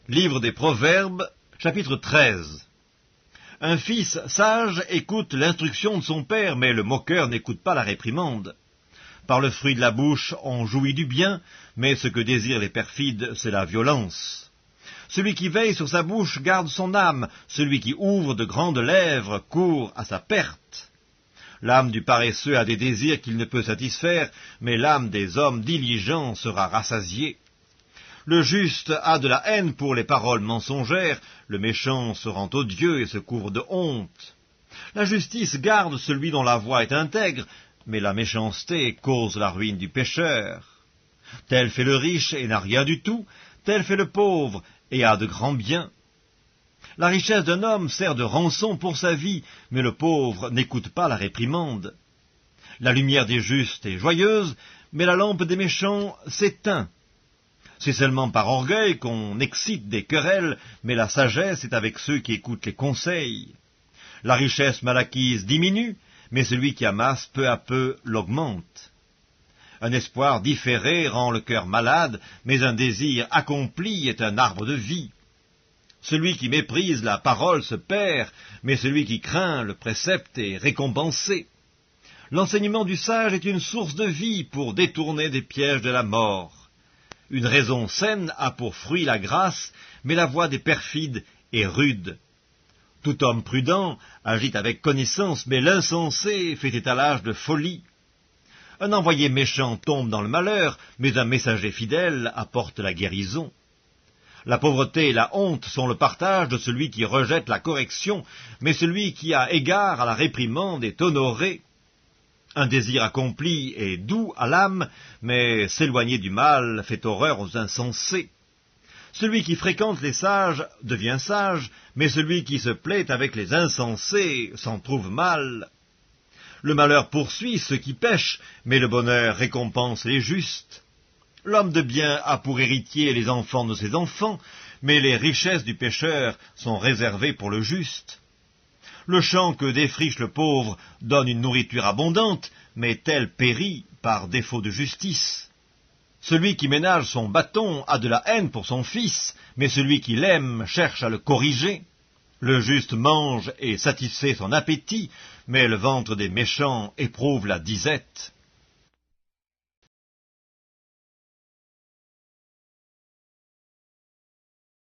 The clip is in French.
Livre des Proverbes, chapitre 13. Un fils sage écoute l'instruction de son père, mais le moqueur n'écoute pas la réprimande. Par le fruit de la bouche, on jouit du bien, mais ce que désirent les perfides, c'est la violence. Celui qui veille sur sa bouche garde son âme, celui qui ouvre de grandes lèvres court à sa perte. L'âme du paresseux a des désirs qu'il ne peut satisfaire, mais l'âme des hommes diligents sera rassasiée. Le juste a de la haine pour les paroles mensongères, le méchant se rend odieux et se couvre de honte. La justice garde celui dont la voie est intègre, mais la méchanceté cause la ruine du pécheur. Tel fait le riche et n'a rien du tout, tel fait le pauvre et a de grands biens. La richesse d'un homme sert de rançon pour sa vie, mais le pauvre n'écoute pas la réprimande. La lumière des justes est joyeuse, mais la lampe des méchants s'éteint. C'est seulement par orgueil qu'on excite des querelles, mais la sagesse est avec ceux qui écoutent les conseils. La richesse mal acquise diminue, mais celui qui amasse peu à peu l'augmente. Un espoir différé rend le cœur malade, mais un désir accompli est un arbre de vie. Celui qui méprise la parole se perd, mais celui qui craint le précepte est récompensé. L'enseignement du sage est une source de vie pour détourner des pièges de la mort. Une raison saine a pour fruit la grâce, mais la voie des perfides est rude. Tout homme prudent agit avec connaissance, mais l'insensé fait étalage de folie. Un envoyé méchant tombe dans le malheur, mais un messager fidèle apporte la guérison. La pauvreté et la honte sont le partage de celui qui rejette la correction, mais celui qui a égard à la réprimande est honoré. Un désir accompli est doux à l'âme, mais s'éloigner du mal fait horreur aux insensés. Celui qui fréquente les sages devient sage, mais celui qui se plaît avec les insensés s'en trouve mal. Le malheur poursuit ceux qui pêchent, mais le bonheur récompense les justes. L'homme de bien a pour héritier les enfants de ses enfants, mais les richesses du pécheur sont réservées pour le juste. Le champ que défriche le pauvre donne une nourriture abondante, mais tel périt par défaut de justice. Celui qui ménage son bâton a de la haine pour son fils, mais celui qui l'aime cherche à le corriger. Le juste mange et satisfait son appétit, mais le ventre des méchants éprouve la disette.